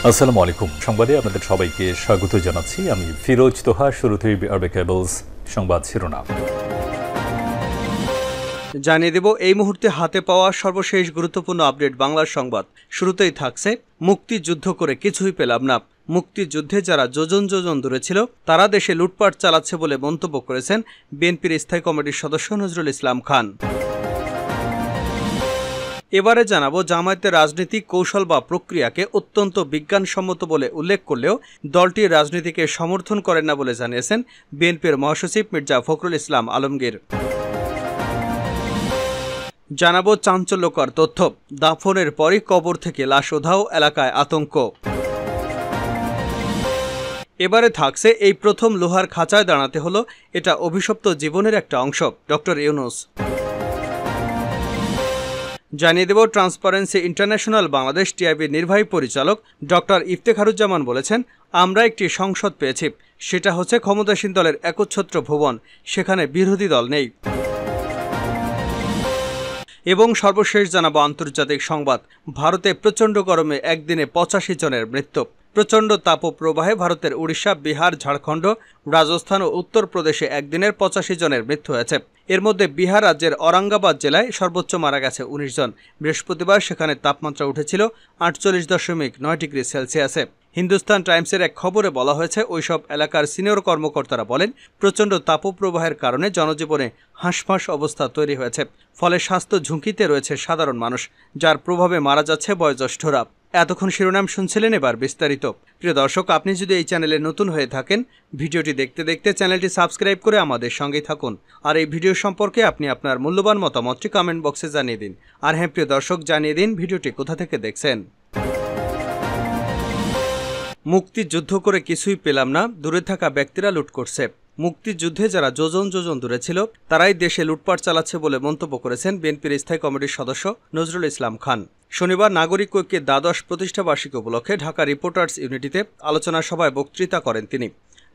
আসসালামু আলাইকুম। সংবাদে আপনাদের সবাইকে স্বাগত জানাচ্ছি। আমি ফিরোজ তোহা। শুরুতেই আরবে কেবলস সংবাদ শিরোনাম জানিয়ে দেব এই মুহূর্তে হাতে পাওয়া সর্বশেষ গুরুত্বপূর্ণ আপডেট বাংলার সংবাদ। শুরুতেই থাকছে মুক্তিযুদ্ধ করে কিছুই পেলাম না। মুক্তিযুদ্ধে যারা যোজন যোজন দূরে ছিল তারা দেশে লুটপাট চালাচ্ছে বলে মন্তব্য করেছেন বিএনপির স্থায়ী কমিটির সদস্য নজরুল ইসলাম খান। এবারে জানাবো জামায়াতের রাজনীতি কৌশল বা প্রক্রিয়াকে অত্যন্ত বিজ্ঞানসম্মত বলে উল্লেখ করলেও দলটির রাজনীতিকে সমর্থন করেন না বলে জানিয়েছেন বিএনপির মহাসচিব মির্জা ফখরুল ইসলাম আলমগীর। জানাবো চাঞ্চল্যকর তথ্য, দাফনের পরই কবর থেকে লাশ উধাও, এলাকায় আতঙ্ক। এবারে থাকছে এই প্রথম লোহার খাঁচায় দাঁড়াতে হলো, এটা অভিশপ্ত জীবনের একটা অংশ, ডক্টর ইউনূস। জানিয়ে দেব ট্রান্সপারেন্সি ইন্টারন্যাশনাল বাংলাদেশ টিআইবির নির্বাহী পরিচালক ডক্টর ইফতেখারুজ্জামান বলেছেন, আমরা একটি সংসদ পেয়েছি, সেটা হচ্ছে ক্ষমতাসীন দলের একচ্ছত্র ভুবন, সেখানে বিরোধী দল নেই। এবং সর্বশেষ জানাবো আন্তর্জাতিক সংবাদ। ভারতে প্রচণ্ড গরমে একদিনে ৮৫ জনের মৃত্যু। প্রচণ্ড তাপপ্রবাহে ভারতের উড়িষ্যা, বিহার, ঝাড়খণ্ড, রাজস্থান ও উত্তরপ্রদেশে একদিনের ৮৫ জনের মৃত্যু হয়েছে। এর মধ্যে বিহার রাজ্যের ঔরঙ্গাবাদ জেলায় সর্বোচ্চ মারা গেছে ১৯ জন। বৃহস্পতিবার সেখানে তাপমাত্রা উঠেছিল ৪৮.৯ ডিগ্রি সেলসিয়াসে। হিন্দুস্তান টাইমসের এক খবরে বলা হয়েছে, ওইসব এলাকার সিনিয়র কর্মকর্তারা বলেন, প্রচণ্ড তাপপ্রবাহের কারণে জনজীবনে হাঁসফাঁস অবস্থা তৈরি হয়েছে। ফলে স্বাস্থ্য ঝুঁকিতে রয়েছে সাধারণ মানুষ, যার প্রভাবে মারা যাচ্ছে বয়োজ্যেষ্ঠরা। এতক্ষণ শিরোনাম শুনছিলেন, এবার বিস্তারিত। প্রিয় দর্শক, আপনি যদি এই চ্যানেলে নতুন হয়ে থাকেন, ভিডিওটি দেখতে দেখতে চ্যানেলটি সাবস্ক্রাইব করে আমাদের সঙ্গেই থাকুন। আর এই ভিডিও সম্পর্কে আপনি আপনার মূল্যবান মতামতটি কমেন্ট বক্সে জানিয়ে দিন। আর হ্যাঁ প্রিয় দর্শক, জানিয়ে দিন ভিডিওটি কোথা থেকে দেখছেন। মুক্তিযুদ্ধ করে কিছুই পেলাম না, দূরে থাকা ব্যক্তিরা লুট করছে। মুক্তিযুদ্ধে যারা যোজন যোজন দূরে ছিল তারাই দেশে লুটপাট চালাচ্ছে বলে মন্তব্য করেছেন বিএনপির স্থায়ী কমিটির সদস্য নজরুল ইসলাম খান। শনিবার নাগরিক ঐক্যের দ্বাদশ প্রতিষ্ঠাবার্ষিকী উপলক্ষে ঢাকা রিপোর্টার্স ইউনিটিতে আলোচনা সভায় বক্তৃতা করেন তিনি।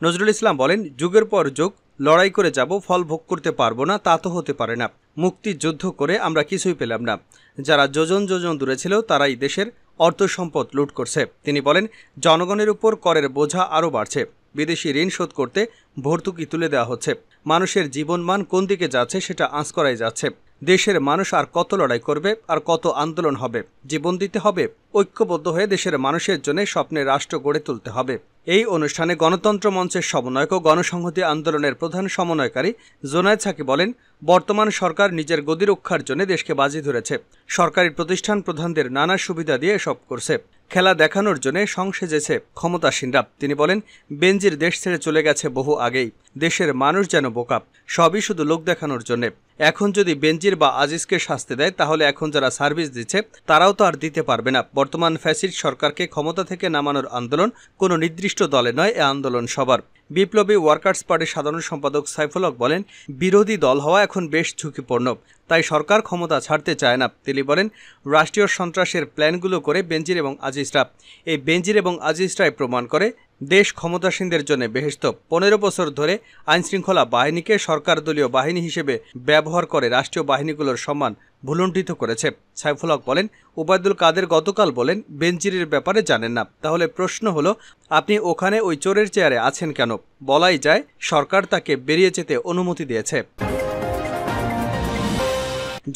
নজরুল ইসলাম বলেন, যুগের পর যুগ লড়াই করে যাব, ফল ভোগ করতে পারবো না, তা তো হতে পারে না। মুক্তিযুদ্ধ করে আমরা কিছুই পেলাম না। যারা যোজন যোজন দূরে ছিল তারাই দেশের অর্থ সম্পদ লুট করছে। তিনি বলেন, জনগণের উপর করের বোঝা আরও বাড়ছে, বিদেশি ঋণ শোধ করতে ভর্তুকি তুলে দেওয়া হচ্ছে। মানুষের জীবনমান কোন দিকে যাচ্ছে সেটা আঁচ করাই যাচ্ছে। দেশের মানুষ আর কত লড়াই করবে, আর কত আন্দোলন হবে? জীবন দিতে হবে। ঐক্যবদ্ধ হয়ে দেশের মানুষের জন্য স্বপ্নের রাষ্ট্র গড়ে তুলতে হবে। এই অনুষ্ঠানে গণতন্ত্র মঞ্চের সমন্বয়ক ও গণসংহতি আন্দোলনের প্রধান সমন্বয়কারী জোনায়েদ সাকি বলেন, বর্তমান সরকার নিজের গদি রক্ষার জন্য দেশকে বাজি ধরেছে। সরকারি প্রতিষ্ঠান প্রধানদের নানা সুবিধা দিয়ে এসব করছে। খেলা দেখানোর জন্য সংসেজেছে ক্ষমতাসীনরা। তিনি বলেন, বেনজির দেশ ছেড়ে চলে গেছে বহু আগেই। দেশের মানুষ যেন বোকা, সবই শুধু লোক দেখানোর জন্য। এখন যদি বেনজির বা আজিজকে শাস্তি দেয়, তাহলে এখন যারা সার্ভিস দিচ্ছে তারাও তো আর দিতে পারবে না। বর্তমান ফ্যাসিস্ট সরকারকে ক্ষমতা থেকে নামানোর আন্দোলন কোনো নির্দিষ্ট দলে নয়, এ আন্দোলন সবার। বিপ্লবী ওয়ার্কার্স পার্টির সাধারণ সম্পাদক সাইফুল হক বলেন, বিরোধী দল হওয়া এখন বেশ ঝুঁকিপূর্ণ, তাই সরকার ক্ষমতা ছাড়তে চায় না। তিনি বলেন, রাষ্ট্রীয় সন্ত্রাসের প্ল্যানগুলো করে বেনজির এবং আজিজরা। এই বেনজির এবং আজিজরাই প্রমাণ করে দেশ ক্ষমতাসীনদের জন্য বেহেশত। ১৫ বছর ধরে আইনশৃঙ্খলা বাহিনীকে সরকার দলীয় বাহিনী হিসেবে ব্যবহার করে রাষ্ট্রীয় বাহিনীগুলোর সম্মান ভুলুণ্ঠিত করেছে। সাইফুল হক বলেন, ওবায়দুল কাদের গতকাল বলেন, বেনজিরের ব্যাপারে জানেন না। তাহলে প্রশ্ন হলো, আপনি ওখানে ওই চোরের চেয়ারে আছেন কেন? বলাই যায় সরকার তাকে বেরিয়ে যেতে অনুমতি দিয়েছে।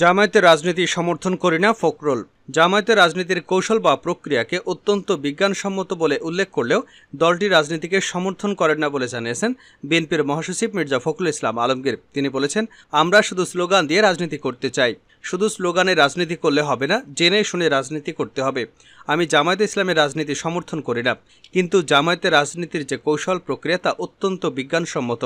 জামায়াতের রাজনীতি সমর্থন করি না ফখরুল। জামায়াতের রাজনীতির কৌশল বা প্রক্রিয়াকে অত্যন্ত বিজ্ঞানসম্মত বলে উল্লেখ করলেও দলটি রাজনীতিকে সমর্থন করেন না বলে জানিয়েছেন বিএনপির মহাসচিব মির্জা ফখরুল ইসলাম আলমগীর। তিনি বলেছেন, আমরা শুধু স্লোগান দিয়ে রাজনীতি করতে চাই। শুধু স্লোগানে রাজনীতি করলে হবে না, জেনে শুনে রাজনীতি করতে হবে। আমি জামায়াতে ইসলামের রাজনীতি সমর্থন করি না, কিন্তু জামায়াতের রাজনীতির যে কৌশল প্রক্রিয়া তা অত্যন্ত বিজ্ঞানসম্মত,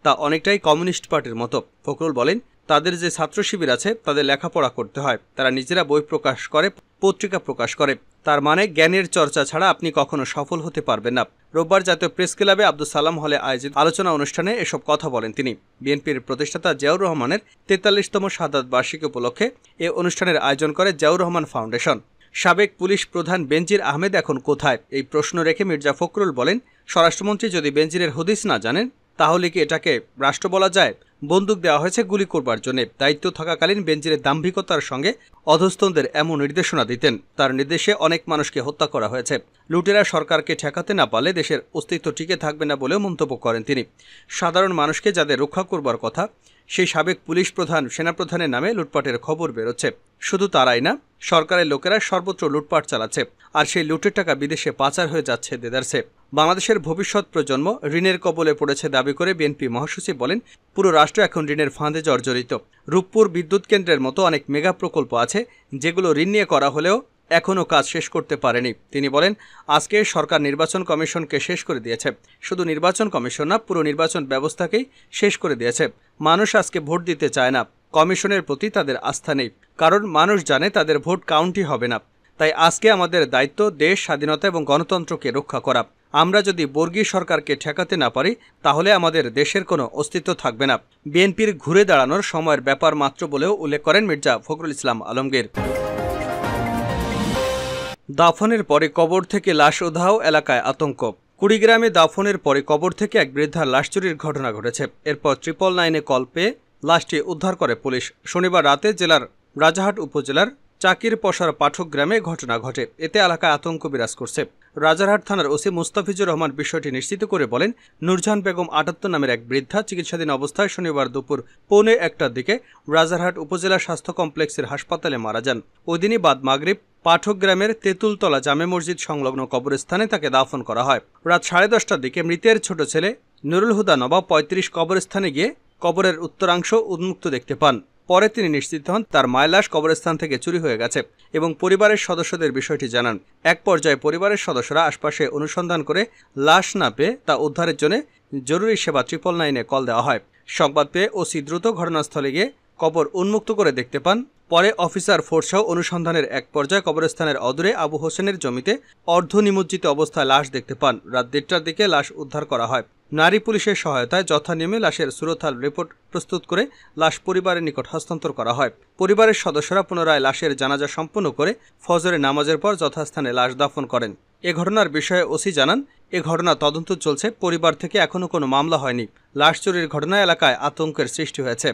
তা অনেকটাই কমিউনিস্ট পার্টির মতো। ফখরুল বলেন, তাদের যে ছাত্র শিবির আছে তাদের লেখাপড়া করতে হয়, তারা নিজেরা বই প্রকাশ করে, পত্রিকা প্রকাশ করে। তার মানে জ্ঞানের চর্চা ছাড়া আপনি কখনো সফল হতে পারবেন না। রোববার জাতীয় প্রেস ক্লাবে আব্দুল সালাম হলে আয়োজিত আলোচনা অনুষ্ঠানে এসব কথা বলেন তিনি। বিএনপির প্রতিষ্ঠাতা জিয়াউর রহমানের ৪৩তম শাহাদাত বার্ষিকী উপলক্ষে এ অনুষ্ঠানের আয়োজন করে জিয়াউর রহমান ফাউন্ডেশন। সাবেক পুলিশ প্রধান বেনজির আহমেদ এখন কোথায়, এই প্রশ্ন রেখে মির্জা ফখরুল বলেন, স্বরাষ্ট্রমন্ত্রী যদি বেনজিরের হদিস না জানেন তাহলে কি এটাকে রাষ্ট্র বলা যায়? বন্দুক দেওয়া হয়েছে গুলি করবার জন্য। দায়িত্ব থাকাকালীন বেনজিরের দাম্ভিকতার সঙ্গে অধস্তনদের এমন নির্দেশনা দিতেন, তার নির্দেশে অনেক মানুষকে হত্যা করা হয়েছে। লুটেরা সরকারকে ঠেকাতে না পারলে দেশের অস্তিত্ব টিকে থাকবে না বলেও মন্তব্য করেন তিনি। সাধারণ মানুষকে যাদের রক্ষা করবার কথা, সেই সাবেক পুলিশ প্রধান, সেনাপ্রধানের নামে লুটপাটের খবর বেরোচ্ছে। শুধু তারাই না, সরকারের লোকেরা সর্বত্র লুটপাট চালাচ্ছে, আর সেই লুটের টাকা বিদেশে পাচার হয়ে যাচ্ছে দেদারসে। বাংলাদেশের ভবিষ্যৎ প্রজন্ম ঋণের কবলে পড়েছে দাবি করে বিএনপি মহাসচিব বলেন, পুরো রাষ্ট্র এখন ঋণের ফাঁদে জর্জরিত। রূপপুর বিদ্যুৎ কেন্দ্রের মতো অনেক মেগা প্রকল্প আছে যেগুলো ঋণ নিয়ে করা হলেও এখনও কাজ শেষ করতে পারেনি। তিনি বলেন, আজকে সরকার নির্বাচন কমিশনকে শেষ করে দিয়েছে। শুধু নির্বাচন কমিশন না, পুরো নির্বাচন ব্যবস্থাকেই শেষ করে দিয়েছে। মানুষ আজকে ভোট দিতে চায় না, কমিশনের প্রতি তাদের আস্থা নেই, কারণ মানুষ জানে তাদের ভোট কাউন্টই হবে না। তাই আজকে আমাদের দায়িত্ব দেশ, স্বাধীনতা এবং গণতন্ত্রকে রক্ষা করা। আমরা যদি বর্গী সরকারকে ঠেকাতে না পারি, তাহলে আমাদের দেশের কোনো অস্তিত্ব থাকবে না। বিএনপির ঘুরে দাঁড়ানোর সময়ের ব্যাপার মাত্র বলেও উল্লেখ করেন মির্জা ফখরুল ইসলাম আলমগীর। দাফনের পরে কবর থেকে লাশ উধাও, এলাকায় আতঙ্ক। কুড়িগ্রামে দাফনের পরে কবর থেকে এক বৃদ্ধার লাশ চুরির ঘটনা ঘটেছে। এরপর 999-এ কল পেয়ে লাশটি উদ্ধার করে পুলিশ। শনিবার রাতে জেলার রাজারহাট উপজেলার চাকির পশার পাঠক গ্রামে ঘটনা ঘটে। এতে এলাকায় আতঙ্ক বিরাজ করছে। রাজারহাট থানার ওসি মুস্তাফিজুর রহমান বিষয়টি নিশ্চিত করে বলেন, নূরজাহান বেগম 78 নামের এক বৃদ্ধা চিকিৎসাধীন অবস্থায় শনিবার দুপুর 1:45-টার দিকে রাজারহাট উপজেলা স্বাস্থ্য কমপ্লেক্সের হাসপাতালে মারা যান। ওই দিনই বাদ মাগরিব পাঠক গ্রামের তেঁতুলতলা জামে মসজিদ সংলগ্ন কবরস্থানে তাকে দাফন করা হয়। রাত 10:30টার দিকে মৃতের ছোট ছেলে নুরুল হুদা নবাব 35 কবরস্থানে গিয়ে কবরের উত্তরাংশ উন্মুক্ত দেখতে পান। পরে তিনি নিশ্চিত হন তার মায়ের লাশ কবরস্থান থেকে চুরি হয়ে গেছে এবং পরিবারের সদস্যদের বিষয়টি জানান। এক পর্যায়ে পরিবারের সদস্যরা আশপাশে অনুসন্ধান করে লাশ না পেয়ে তা উদ্ধারের জন্য জরুরি সেবা 999-এ কল দেওয়া হয়। সংবাদ পেয়ে ওসি দ্রুত ঘটনাস্থলে গিয়ে কবর উন্মুক্ত করে দেখতে পান। পরে অফিসার ফোর্সসহ অনুসন্ধানের এক পর্যায়ে কবরস্থানের অদূরে আবু হোসেনের জমিতে অর্ধনিমজ্জিত অবস্থায় লাশ দেখতে পান। রাত 1:30টার দিকে লাশ উদ্ধার করা হয়। নারী পুলিশের সহায়তায় যথানিয়মে লাশের সুরতহাল রিপোর্ট প্রস্তুত করে লাশ পরিবারের নিকট হস্তান্তর করা হয়। পরিবারের সদস্যরা পুনরায় লাশের জানাজা সম্পন্ন করে ফজরের নামাজের পর যথাস্থানে লাশ দাফন করেন। এ ঘটনার বিষয়ে ওসি জানান, এ ঘটনা তদন্ত চলছে। পরিবার থেকে এখনও কোনো মামলা হয়নি। লাশ চুরির ঘটনায় এলাকায় আতঙ্কের সৃষ্টি হয়েছে।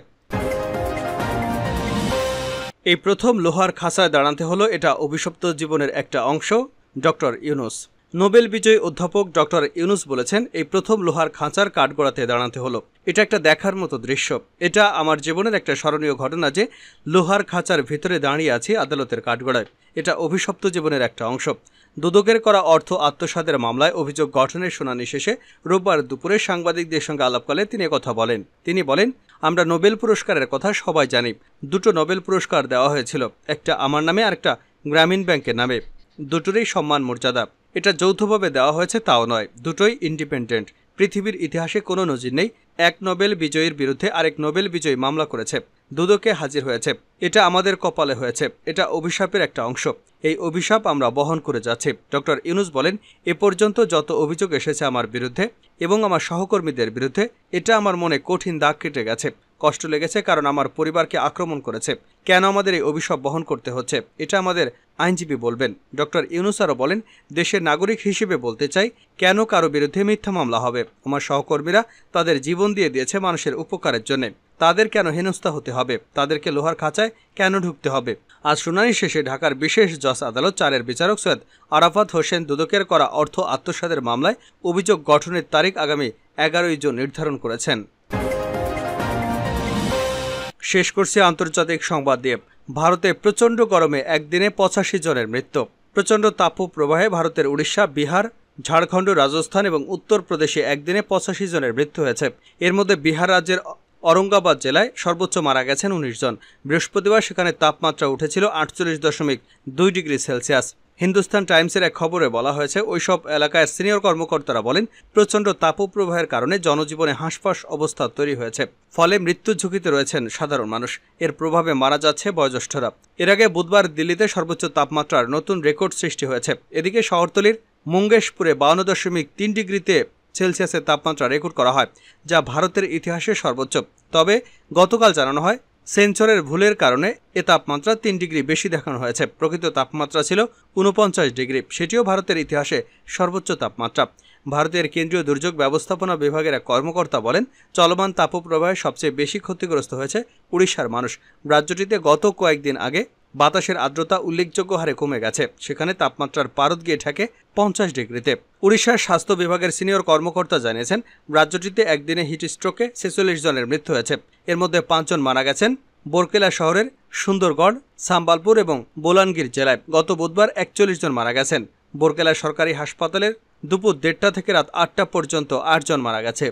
এই প্রথম লোহার খাঁচায় দাঁড়াতে হলো, এটা অভিশপ্ত জীবনের একটা অংশ। ডক্টর ইউনুস। নোবেল বিজয়ী অধ্যাপক ডক্টর ইউনুস বলেছেন, এই প্রথম লোহার খাঁচার কাঠগড়াতে দাঁড়াতে হলো। এটা একটা দেখার মতো দৃশ্য। এটা আমার জীবনের একটা স্মরণীয় ঘটনা যে লোহার খাঁচার ভিতরে দাঁড়িয়ে আছি আদালতের কাঠগড়ায়। এটা অভিশপ্ত জীবনের একটা অংশ। দুদকের করা অর্থ আত্মসাতের মামলায় অভিযোগ গঠনের শুনানি শেষে রোববার দুপুরে সাংবাদিকদের সঙ্গে আলাপকালে তিনি কথা বলেন। তিনি বলেন, আমরা নোবেল পুরস্কারের কথা সবাই জানি। 2টো নোবেল পুরস্কার দেওয়া হয়েছিল, একটা আমার নামে আর একটা গ্রামীণ ব্যাংকের নামে। দুটোরই সম্মান মর্যাদা। এটা যৌথভাবে দেওয়া হয়েছে তাও নয়, দুটোই ইন্ডিপেন্ডেন্ট। পৃথিবীর ইতিহাসে কোনো নজির নেই এক নোবেল বিজয়ীর বিরুদ্ধে আরেক নোবেল বিজয়ী মামলা করেছে, দুদকে হাজির হয়েছে। এটা আমাদের কপালে হয়েছে। এটা অভিশাপের একটা অংশ। এই অভিশাপ আমরা বহন করে যাচ্ছি। ডক্টর ইউনুস বলেন, এ পর্যন্ত যত অভিযোগ এসেছে আমার বিরুদ্ধে এবং আমার সহকর্মীদের বিরুদ্ধে, এটা আমার মনে কঠিন দাগ কেটে গেছে। কষ্ট লেগেছে কারণ আমার পরিবারকে আক্রমণ করেছে। কেন আমাদের এই অভিশাপ বহন করতে হচ্ছে, এটা আমাদের আইনজীবী বলবেন। ডক্টর ইউনুস আরও বলেন, দেশের নাগরিক হিসেবে বলতে চাই, কেন কারো বিরুদ্ধে মিথ্যা মামলা হবে? আমার সহকর্মীরা তাদের জীবন দিয়ে দিয়েছে মানুষের উপকারের জন্য। তাদের কেন হেনস্থা হতে হবে? তাদেরকে লোহার খাঁচায় কেন ঢুকতে হবে? আজ শুনানি শেষে ঢাকার বিশেষ জজ আদালত 4-এর বিচারক সৈয়দ আরাফাত হোসেন দুদকের করা অর্থ আত্মসাতের মামলায় অভিযোগ গঠনের তারিখ আগামী 11ই জুন নির্ধারণ করেছেন। শেষ করছি আন্তর্জাতিক সংবাদ দিয়ে। ভারতে প্রচণ্ড গরমে একদিনে 85 জনের মৃত্যু। প্রচণ্ড তাপপ্রবাহে ভারতের উড়িষ্যা, বিহার, ঝাড়খণ্ড, রাজস্থান এবং উত্তরপ্রদেশে একদিনে 85 জনের মৃত্যু হয়েছে। এর মধ্যে বিহার রাজ্যের औरंगाबाद জেলায় সর্বোচ্চ মারা গেছেন 19 জন। বৃহস্পতিবার সেখানে তাপমাত্রা উঠেছিল 48.2 ডিগ্রি সেলসিয়াস। হিন্দুস্তান টাইমসের এক খবরে বলা হয়েছে, ওইসব এলাকায় সিনিয়র কর্মকর্তারা বলেন, প্রচণ্ড তাপপ্রবাহের কারণে জনজীবনে হাঁসফাঁস অবস্থা তৈরি হয়েছে। ফলে মৃত্যুর ঝুঁকিতে রয়েছেন সাধারণ মানুষ। এর প্রভাবে মারা যাচ্ছে বয়োজ্যেষ্ঠরা। এর আগে বুধবার দিল্লিতে সর্বোচ্চ তাপমাত্রার নতুন রেকর্ড সৃষ্টি হয়েছে। এদিকে শহরতলির মুঙ্গেশপুরে 52.3 ডিগ্রিতে সেলসিয়াসের তাপমাত্রা রেকর্ড করা হয়, যা ভারতের ইতিহাসে সর্বোচ্চ। তবে গতকাল জানানো হয়, সেন্সরের ভুলের কারণে এ তাপমাত্রা 3 ডিগ্রি বেশি দেখানো হয়েছে। প্রকৃত তাপমাত্রা ছিল 49 ডিগ্রি, সেটিও ভারতের ইতিহাসে সর্বোচ্চ তাপমাত্রা। ভারতের কেন্দ্রীয় দুর্যোগ ব্যবস্থাপনা বিভাগের এক কর্মকর্তা বলেন, চলমান তাপপ্রবাহে সবচেয়ে বেশি ক্ষতিগ্রস্ত হয়েছে উড়িষ্যার মানুষ। রাজ্যটিতে গত কয়েকদিন আগে বাতাসের আর্দ্রতা উল্লেখযোগ্য হারে কমে গেছে, সেখানে তাপমাত্রার পারদ গিয়ে ঠেকে 50 ডিগ্রিতে। উড়িষ্যার স্বাস্থ্য বিভাগের সিনিয়র কর্মকর্তা জানিয়েছেন, রাজ্যটিতে একদিনে হিট স্ট্রোকে 46 জনের মৃত্যু হয়েছে। এর মধ্যে 5 জন মারা গেছেন বরকেলা শহরের সুন্দরগড়, সাম্বালপুর এবং বোলানগীর জেলায়। গত বুধবার 41 জন মারা গেছেন। বরকেলা সরকারি হাসপাতালের দুপুর 1:30 থেকে রাত 8টা পর্যন্ত 8 জন মারা গেছে।